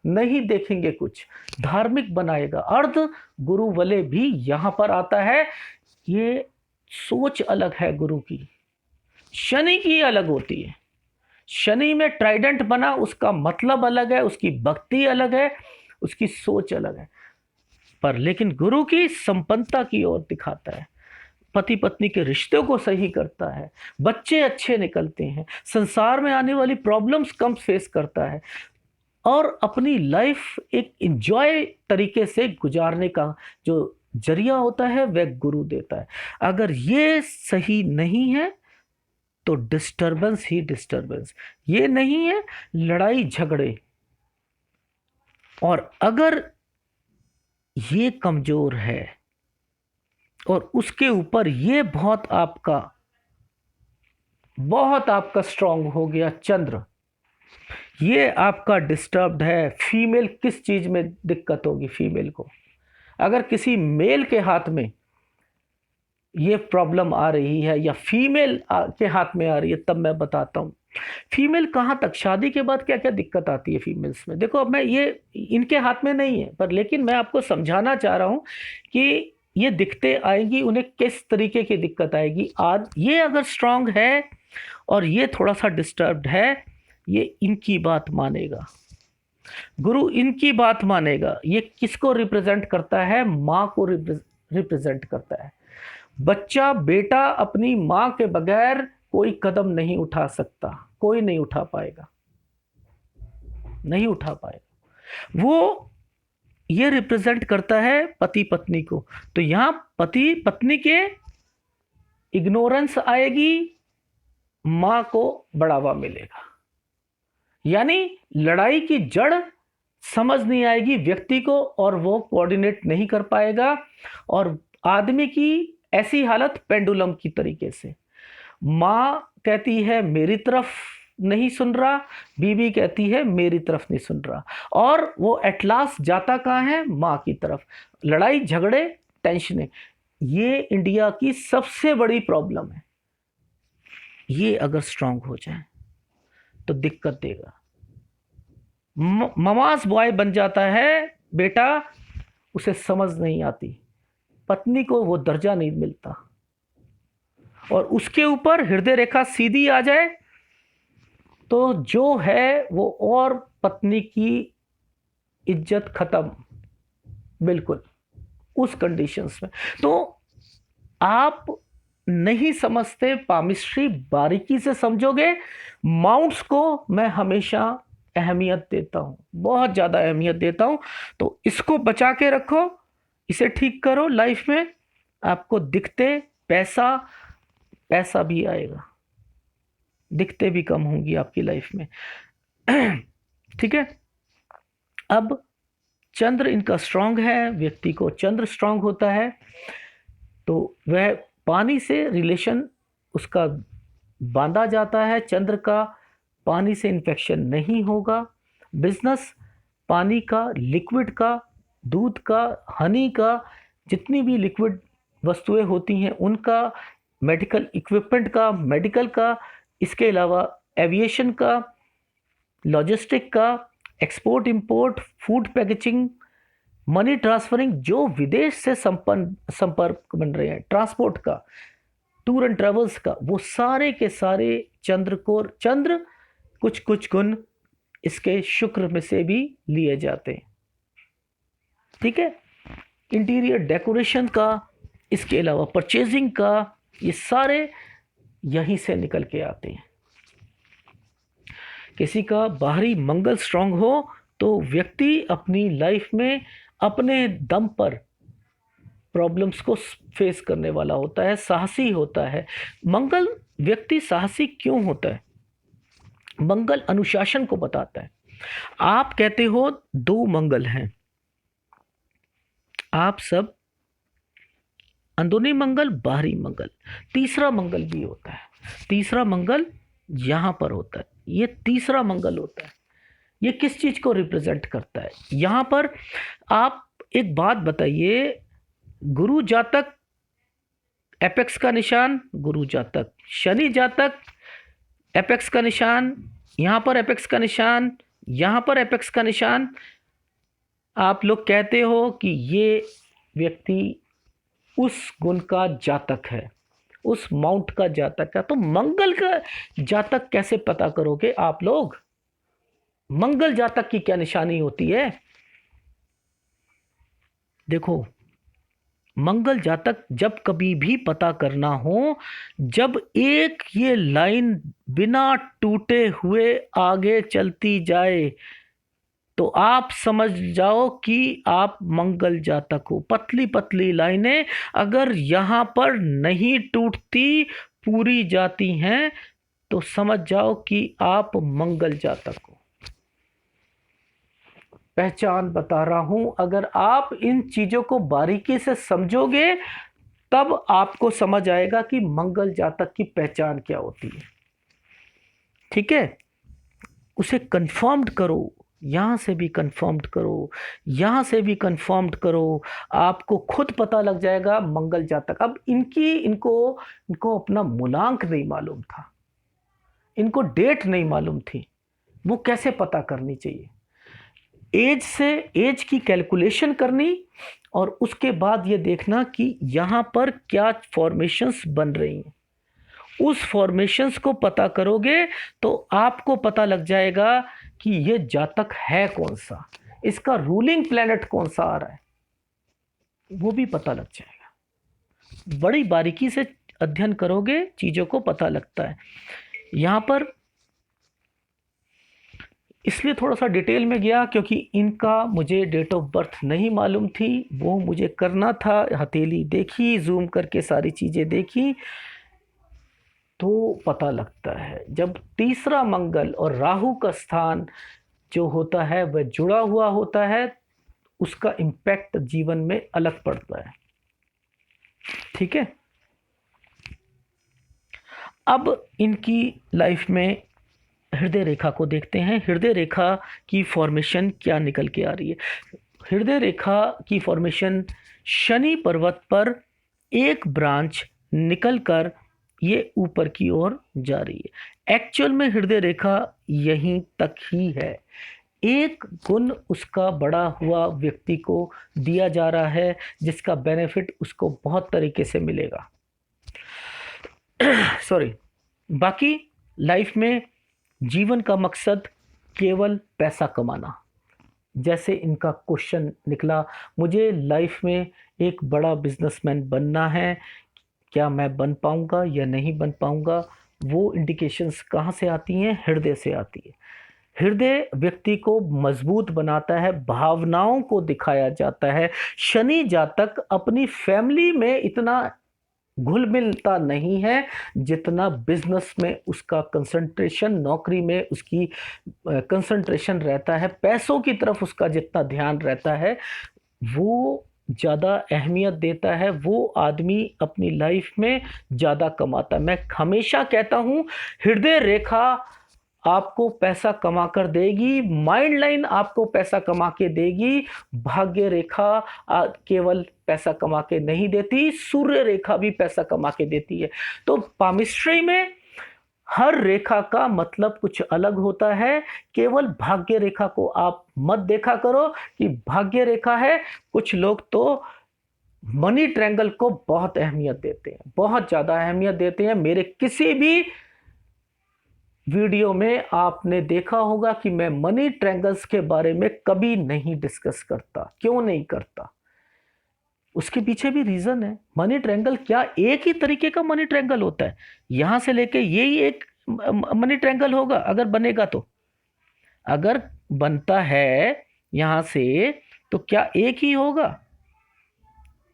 नहीं देखेंगे कुछ, धार्मिक बनाएगा। अर्ध गुरु वाले भी यहां पर आता है। ये सोच अलग है गुरु की, शनि की अलग होती है। शनि में ट्राइडेंट बना, उसका मतलब अलग है, उसकी भक्ति अलग है, उसकी सोच अलग है। पर लेकिन गुरु की संपन्नता की ओर दिखाता है, पति पत्नी के रिश्तों को सही करता है, बच्चे अच्छे निकलते हैं, संसार में आने वाली प्रॉब्लम्स कम फेस करता है, और अपनी लाइफ एक एंजॉय तरीके से गुजारने का जो जरिया होता है वह गुरु देता है। अगर ये सही नहीं है तो डिस्टरबेंस ही डिस्टरबेंस, ये नहीं है लड़ाई झगड़े। और अगर ये कमजोर है और उसके ऊपर ये बहुत आपका स्ट्रांग हो गया चंद्र, ये आपका डिस्टर्ब्ड है। फीमेल किस चीज में दिक्कत होगी? फीमेल को अगर किसी मेल के हाथ में ये प्रॉब्लम आ रही है या फीमेल के हाथ में आ रही है, तब मैं बताता हूँ फीमेल कहाँ तक, शादी के बाद क्या क्या दिक्कत आती है फीमेल्स में। देखो, अब मैं ये इनके हाथ में नहीं है, पर लेकिन मैं आपको समझाना चाह रहा हूँ कि ये दिक्कतें आएंगी, उन्हें किस तरीके की दिक्कत आएगी। आज ये अगर स्ट्रांग है और ये थोड़ा सा डिस्टर्ब्ड है, ये इनकी बात मानेगा, गुरु इनकी बात मानेगा। ये किसको रिप्रेजेंट करता है? माँ को रिप्रेजेंट करता है। बच्चा, बेटा अपनी माँ के बगैर कोई कदम नहीं उठा सकता, कोई नहीं उठा पाएगा, नहीं उठा पाएगा। वो ये रिप्रेजेंट करता है पति पत्नी को। तो यहां पति पत्नी के इग्नोरेंस आएगी, मां को बढ़ावा मिलेगा, यानी लड़ाई की जड़ समझ नहीं आएगी व्यक्ति को और वो कोऑर्डिनेट नहीं कर पाएगा। और आदमी की ऐसी हालत पेंडुलम की तरीके से, माँ कहती है मेरी तरफ नहीं सुन रहा, बीवी कहती है मेरी तरफ नहीं सुन रहा, और वो एट लास्ट जाता कहाँ है? माँ की तरफ। लड़ाई झगड़े, टेंशनें, ये इंडिया की सबसे बड़ी प्रॉब्लम है। ये अगर स्ट्रांग हो जाए तो दिक्कत देगा। ममास बॉय बन जाता है बेटा, उसे समझ नहीं आती, पत्नी को वो दर्जा नहीं मिलता, और उसके ऊपर हृदय रेखा सीधी आ जाए तो जो है वो और पत्नी की इज्जत खत्म, बिल्कुल उस कंडीशंस में। तो आप नहीं समझते, पामिस्ट्री बारीकी से समझोगे। माउंट्स को मैं हमेशा अहमियत देता हूं, बहुत ज्यादा अहमियत देता हूं। तो इसको बचा के रखो, इसे ठीक करो लाइफ में, आपको दिखते पैसा, पैसा भी आएगा, दिखते भी कम होंगी आपकी लाइफ में। ठीक है। अब चंद्र इनका स्ट्रांग है, व्यक्ति को चंद्र स्ट्रांग होता है, तो वह पानी से रिलेशन उसका बांधा जाता है। चंद्र का पानी से इन्फेक्शन नहीं होगा। बिजनेस पानी का, लिक्विड का, दूध का, हनी का, जितनी भी लिक्विड वस्तुएं होती हैं उनका, मेडिकल इक्विपमेंट का, मेडिकल का, इसके अलावा एविएशन का, लॉजिस्टिक का, export import, food packaging, money transferring, जो विदेश से संपर्क बन रहे हैं, ट्रांसपोर्ट का, टूर एंड ट्रेवल्स का, वो सारे के सारे चंद्र कुछ कुछ गुण इसके शुक्र में से भी लिए जाते हैं। ठीक है। इंटीरियर डेकोरेशन का, इसके अलावा परचेजिंग का, ये सारे यहीं से निकल के आते हैं। किसी का बाहरी मंगल स्ट्रांग हो तो व्यक्ति अपनी लाइफ में अपने दम पर प्रॉब्लम्स को फेस करने वाला होता है, साहसी होता है। मंगल व्यक्ति साहसी क्यों होता है? मंगल अनुशासन को बताता है। आप कहते हो दो मंगल हैं, आप सब अंदरूनी मंगल, बाहरी मंगल, तीसरा मंगल भी होता है। तीसरा मंगल यहां पर होता है, ये तीसरा मंगल होता है। ये किस चीज को रिप्रेजेंट करता है? यहां पर आप एक बात बताइए, गुरु जातक एपेक्स का निशान, गुरु जातक, शनि जातक एपेक्स का निशान, यहां पर एपेक्स का निशान, यहां पर एपेक्स का निशान। आप लोग कहते हो कि ये व्यक्ति उस गुण का जातक है, उस माउंट का जातक है। तो मंगल का जातक कैसे पता करोगे आप लोग? मंगल जातक की क्या निशानी होती है? देखो, मंगल जातक जब कभी भी पता करना हो, जब एक ये लाइन बिना टूटे हुए आगे चलती जाए तो आप समझ जाओ कि आप मंगल जातक हो। पतली पतली लाइनें अगर यहां पर नहीं टूटती, पूरी जाती हैं, तो समझ जाओ कि आप मंगल जातक हो। पहचान बता रहा हूं, अगर आप इन चीजों को बारीकी से समझोगे तब आपको समझ आएगा कि मंगल जातक की पहचान क्या होती है। ठीक है। उसे कंफर्म्ड करो, यहां से भी कंफर्म्ड करो, यहां से भी कंफर्म्ड करो, आपको खुद पता लग जाएगा मंगल जातक। अब इनको अपना मूलांक नहीं मालूम था, इनको डेट नहीं मालूम थी, वो कैसे पता करनी चाहिए? एज की कैलकुलेशन करनी, और उसके बाद ये देखना कि यहां पर क्या फॉर्मेशंस बन रही हैं। उस फॉर्मेशंस को पता करोगे तो आपको पता लग जाएगा कि ये जातक है कौन सा, इसका रूलिंग प्लैनेट कौन सा आ रहा है, वो भी पता लग जाएगा। बड़ी बारीकी से अध्ययन करोगे चीजों को पता लगता है। यहां पर इसलिए थोड़ा सा डिटेल में गया क्योंकि इनका मुझे डेट ऑफ बर्थ नहीं मालूम थी, वो मुझे करना था। हथेली देखी, जूम करके सारी चीज़ें देखी तो पता लगता है। जब तीसरा मंगल और राहु का स्थान जो होता है वह जुड़ा हुआ होता है, उसका इम्पैक्ट जीवन में अलग पड़ता है। ठीक है। अब इनकी लाइफ में हृदय रेखा को देखते हैं। हृदय रेखा की फॉर्मेशन क्या निकल के आ रही है? हृदय रेखा की फॉर्मेशन शनि पर्वत पर एक ब्रांच निकलकर ये ऊपर की ओर जा रही है। एक्चुअल में हृदय रेखा यहीं तक ही है। एक गुण उसका बड़ा हुआ व्यक्ति को दिया जा रहा है जिसका बेनिफिट उसको बहुत तरीके से मिलेगा। सॉरी। बाकी लाइफ में जीवन का मकसद केवल पैसा कमाना, जैसे इनका क्वेश्चन निकला, मुझे लाइफ में एक बड़ा बिजनेसमैन बनना है, क्या मैं बन पाऊंगा या नहीं बन पाऊंगा। वो इंडिकेशंस कहाँ से आती हैं? हृदय से आती है। हृदय व्यक्ति को मजबूत बनाता है, भावनाओं को दिखाया जाता है। शनि जातक अपनी फैमिली में इतना घुल मिलता नहीं है जितना बिजनेस में उसका कंसंट्रेशन, नौकरी में उसकी कंसंट्रेशन रहता है, पैसों की तरफ उसका जितना ध्यान रहता है, वो ज़्यादा अहमियत देता है, वो आदमी अपनी लाइफ में ज़्यादा कमाता है। मैं हमेशा कहता हूँ, हृदय रेखा आपको पैसा कमा कर देगी, माइंड लाइन आपको पैसा कमा के देगी, भाग्य रेखा केवल पैसा कमा के नहीं देती, सूर्य रेखा भी पैसा कमा के देती है। तो पामिस्ट्री में हर रेखा का मतलब कुछ अलग होता है। केवल भाग्य रेखा को आप मत देखा करो कि भाग्य रेखा है। कुछ लोग तो मनी ट्रायंगल को बहुत अहमियत देते हैं, बहुत ज़्यादा अहमियत देते हैं। मेरे किसी भी वीडियो में आपने देखा होगा कि मैं मनी ट्रायंगल्स के बारे में कभी नहीं डिस्कस करता। क्यों नहीं करता? उसके पीछे भी रीजन है। मनी ट्रायंगल क्या एक ही तरीके का मनी ट्रायंगल होता है? यहां से लेके यही एक मनी ट्रायंगल होगा अगर बनेगा तो? अगर बनता है यहां से तो क्या एक ही होगा?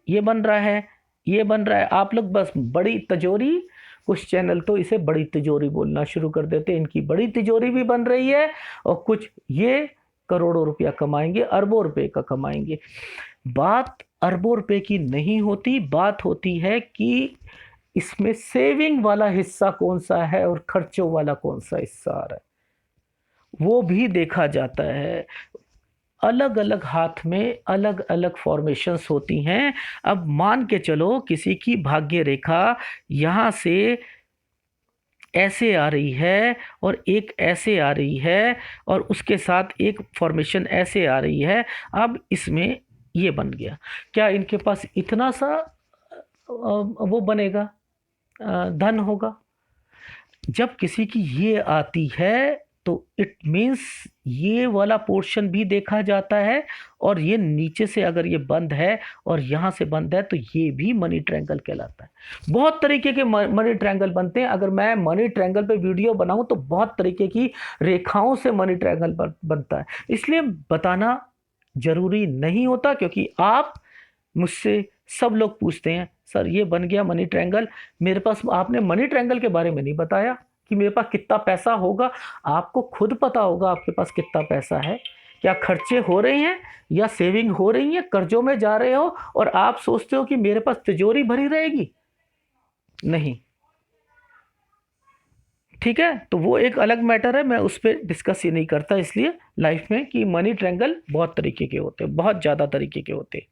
ये बन रहा है, ये बन रहा है। आप लोग बस बड़ी तिजोरी, कुछ चैनल तो इसे बड़ी तिजोरी बोलना शुरू कर देते हैं, इनकी बड़ी तिजोरी भी बन रही है, और कुछ ये करोड़ों रुपया कमाएंगे, अरबों रुपए का कमाएंगे। बात अरबों रुपए की नहीं होती, बात होती है कि इसमें सेविंग वाला हिस्सा कौन सा है और खर्चों वाला कौन सा हिस्सा आ रहा है, वो भी देखा जाता है। अलग अलग हाथ में अलग अलग फॉर्मेशंस होती हैं। अब मान के चलो किसी की भाग्य रेखा यहाँ से ऐसे आ रही है और एक ऐसे आ रही है और उसके साथ एक फॉर्मेशन ऐसे आ रही है। अब इसमें ये बन गया, क्या इनके पास इतना सा वो बनेगा, धन होगा? जब किसी की ये आती है तो इट मीन्स ये वाला पोर्शन भी देखा जाता है, और ये नीचे से अगर ये बंद है और यहाँ से बंद है तो ये भी मनी ट्रायंगल कहलाता है। बहुत तरीके के मनी ट्रायंगल बनते हैं। अगर मैं मनी ट्रायंगल पे वीडियो बनाऊं तो बहुत तरीके की रेखाओं से मनी ट्रायंगल बनता है, इसलिए बताना जरूरी नहीं होता। क्योंकि आप मुझसे सब लोग पूछते हैं, सर ये बन गया मनी ट्रायंगल, मेरे पास आपने मनी ट्रायंगल के बारे में नहीं बताया कि मेरे पास कितना पैसा होगा। आपको खुद पता होगा आपके पास कितना पैसा है, क्या खर्चे हो रहे हैं या सेविंग हो रही है, कर्जों में जा रहे हो और आप सोचते हो कि मेरे पास तिजोरी भरी रहेगी। नहीं, ठीक है, तो वो एक अलग मैटर है, मैं उस पर डिस्कस ही नहीं करता। इसलिए लाइफ में कि मनी ट्रायंगल बहुत तरीके के होते हैं, बहुत ज़्यादा तरीके के होते हैं।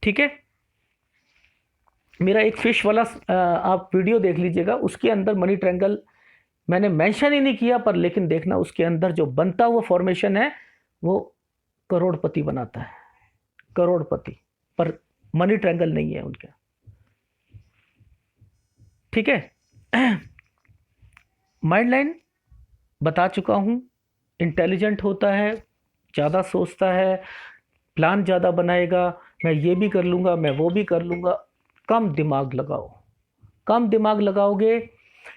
ठीक है, मेरा एक फिश वाला आप वीडियो देख लीजिएगा, उसके अंदर मनी ट्रायंगल मैंने मेंशन ही नहीं किया, पर लेकिन देखना उसके अंदर जो बनता हुआ फॉर्मेशन है वो करोड़पति बनाता है, करोड़पति, पर मनी ट्रायंगल नहीं है उनका। ठीक है, माइंड लाइन बता चुका हूं, इंटेलिजेंट होता है, ज़्यादा सोचता है, प्लान ज़्यादा बनाएगा, मैं ये भी कर लूँगा, मैं वो भी कर लूँगा। कम दिमाग लगाओ, कम दिमाग लगाओगे,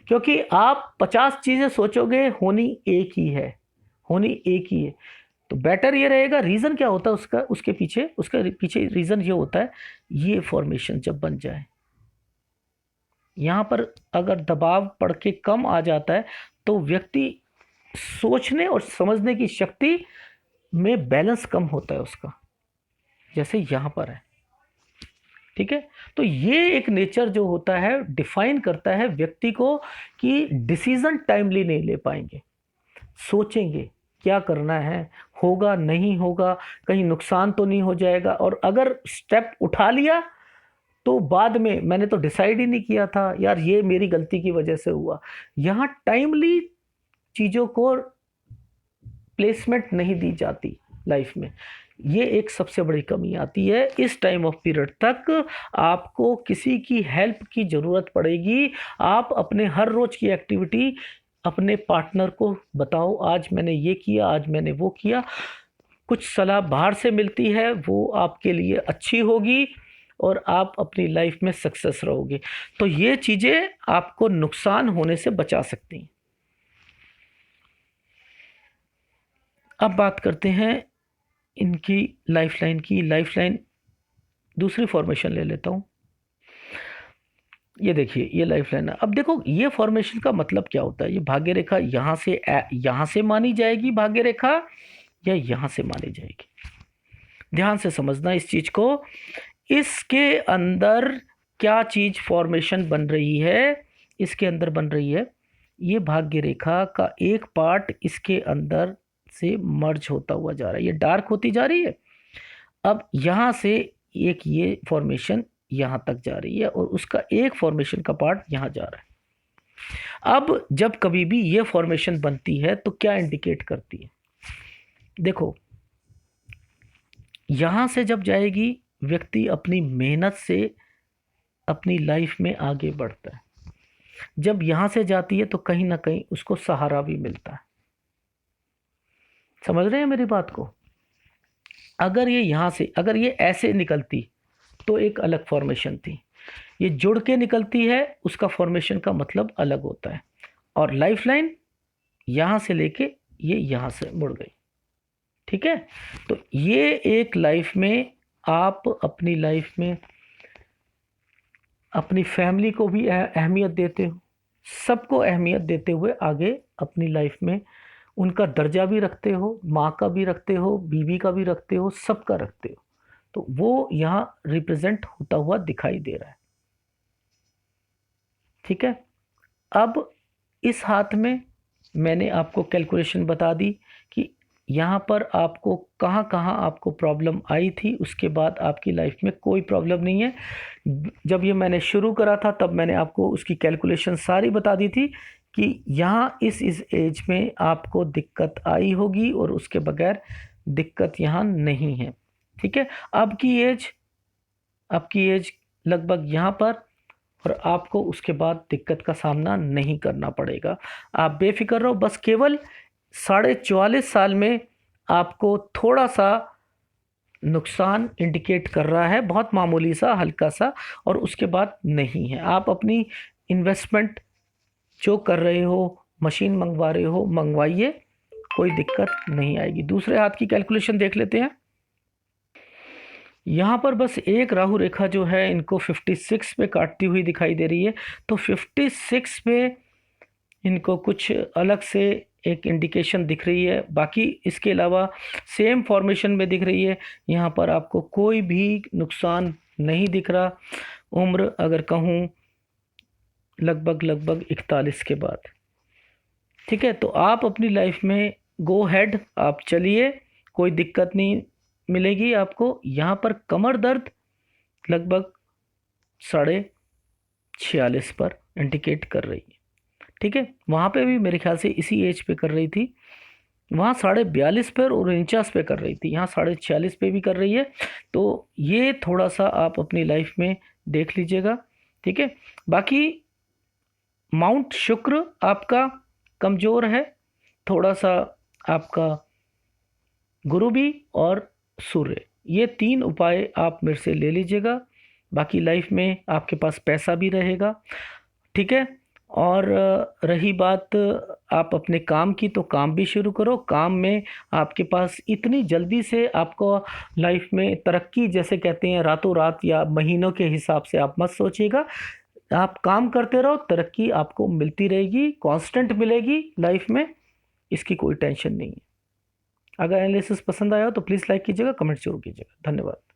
क्योंकि आप 50 चीज़ें सोचोगे, होनी एक ही है, होनी एक ही है। तो बेटर ये रहेगा। रीज़न क्या होता है उसका, उसके पीछे रीज़न ये होता है, ये फॉर्मेशन जब बन जाए, यहाँ पर अगर दबाव पड़ के कम आ जाता है तो व्यक्ति सोचने और समझने की शक्ति में बैलेंस कम होता है उसका, जैसे यहाँ पर है। ठीक है, तो ये एक नेचर जो होता है डिफाइन करता है व्यक्ति को कि डिसीजन टाइमली नहीं ले पाएंगे, सोचेंगे क्या करना है, होगा नहीं होगा, कहीं नुकसान तो नहीं हो जाएगा, और अगर स्टेप उठा लिया तो बाद में मैंने तो डिसाइड ही नहीं किया था यार, ये मेरी गलती की वजह से हुआ। यहाँ टाइमली चीज़ों को प्लेसमेंट नहीं दी जाती लाइफ में, ये एक सबसे बड़ी कमी आती है। इस टाइम ऑफ पीरियड तक आपको किसी की हेल्प की ज़रूरत पड़ेगी। आप अपने हर रोज़ की एक्टिविटी अपने पार्टनर को बताओ, आज मैंने ये किया, आज मैंने वो किया। कुछ सलाह बाहर से मिलती है, वो आपके लिए अच्छी होगी और आप अपनी लाइफ में सक्सेस रहोगे। तो ये चीज़ें आपको नुकसान होने से बचा सकती हैं। अब बात करते हैं इनकी लाइफलाइन की। लाइफलाइन दूसरी फॉर्मेशन ले लेता हूँ। ये देखिए, ये लाइफलाइन है। अब देखो, ये फॉर्मेशन का मतलब क्या होता है। ये भाग्य रेखा यहाँ से मानी जाएगी भाग्य रेखा, या यहाँ से मानी जाएगी। ध्यान से समझना इस चीज को। इसके अंदर क्या चीज फॉर्मेशन बन रही है, इसके अंदर बन रही है, ये भाग्य रेखा का एक पार्ट इसके अंदर से मर्ज होता हुआ जा रहा है, ये डार्क होती जा रही है। अब यहाँ से एक ये फॉर्मेशन यहाँ तक जा रही है और उसका एक फॉर्मेशन का पार्ट यहाँ जा रहा है। अब जब कभी भी ये फॉर्मेशन बनती है तो क्या इंडिकेट करती है, देखो, यहाँ से जब जाएगी व्यक्ति अपनी मेहनत से अपनी लाइफ में आगे बढ़ता है। जब यहाँ से जाती है तो कहीं ना कहीं उसको सहारा भी मिलता है। समझ रहे हैं मेरी बात को। अगर ये यहाँ से, अगर ये ऐसे निकलती तो एक अलग फॉर्मेशन थी। ये जुड़ के निकलती है, उसका फॉर्मेशन का मतलब अलग होता है। और लाइफलाइन यहाँ से लेके ये यहाँ से मुड़ गई, ठीक है। तो ये एक लाइफ में, आप अपनी लाइफ में अपनी फैमिली को भी अहमियत देते हो, सबको अहमियत देते हुए आगे अपनी लाइफ में उनका दर्जा भी रखते हो, माँ का भी रखते हो, बीवी का भी रखते हो, सबका रखते हो। तो वो यहाँ रिप्रेजेंट होता हुआ दिखाई दे रहा है, ठीक है। अब इस हाथ में मैंने आपको कैलकुलेशन बता दी कि यहाँ पर आपको कहाँ कहाँ आपको प्रॉब्लम आई थी, उसके बाद आपकी लाइफ में कोई प्रॉब्लम नहीं है। जब ये मैंने शुरू करा था तब मैंने आपको उसकी कैलकुलेशन सारी बता दी थी कि यहाँ इस एज में आपको दिक्कत आई होगी और उसके बगैर दिक्कत यहाँ नहीं है, ठीक है। आपकी एज लगभग यहाँ पर, और आपको उसके बाद दिक्कत का सामना नहीं करना पड़ेगा। आप बेफिक्र रहो। बस केवल 44.5 साल में आपको थोड़ा सा नुकसान इंडिकेट कर रहा है, बहुत मामूली सा, हल्का सा, और उसके बाद नहीं है। आप अपनी इन्वेस्टमेंट जो कर रहे हो, मशीन मंगवा रहे हो, मंगवाइए, कोई दिक्कत नहीं आएगी। दूसरे हाथ की कैलकुलेशन देख लेते हैं। यहाँ पर बस एक राहु रेखा जो है इनको 56 पे काटती हुई दिखाई दे रही है। तो 56 पे इनको कुछ अलग से एक इंडिकेशन दिख रही है। बाकी इसके अलावा सेम फॉर्मेशन में दिख रही है। यहाँ पर आपको कोई भी नुकसान नहीं दिख रहा। उम्र अगर कहूँ लगभग 41 के बाद, ठीक है। तो आप अपनी लाइफ में गो हेड, आप चलिए, कोई दिक्कत नहीं मिलेगी आपको। यहाँ पर कमर दर्द लगभग 46.5 पर इंडिकेट कर रही है, ठीक है। वहाँ पे भी मेरे ख्याल से इसी एज पे कर रही थी, वहाँ 42.5 पर और 49 पे कर रही थी, यहाँ 46.5 पे भी कर रही है। तो ये थोड़ा सा आप अपनी लाइफ में देख लीजिएगा, ठीक है। बाकी माउंट शुक्र आपका कमज़ोर है थोड़ा सा, आपका गुरु भी और सूर्य, ये 3 उपाय आप मेरे से ले लीजिएगा। बाकी लाइफ में आपके पास पैसा भी रहेगा, ठीक है। और रही बात आप अपने काम की, तो काम भी शुरू करो। काम में आपके पास इतनी जल्दी से आपको लाइफ में तरक्की, जैसे कहते हैं रातों रात या महीनों के हिसाब से आप मत सोचिएगा। आप काम करते रहो, तरक्की आपको मिलती रहेगी, कांस्टेंट मिलेगी लाइफ में, इसकी कोई टेंशन नहीं है। अगर एनालिसिस पसंद आया हो तो प्लीज़ लाइक कीजिएगा, कमेंट जरूर कीजिएगा। धन्यवाद।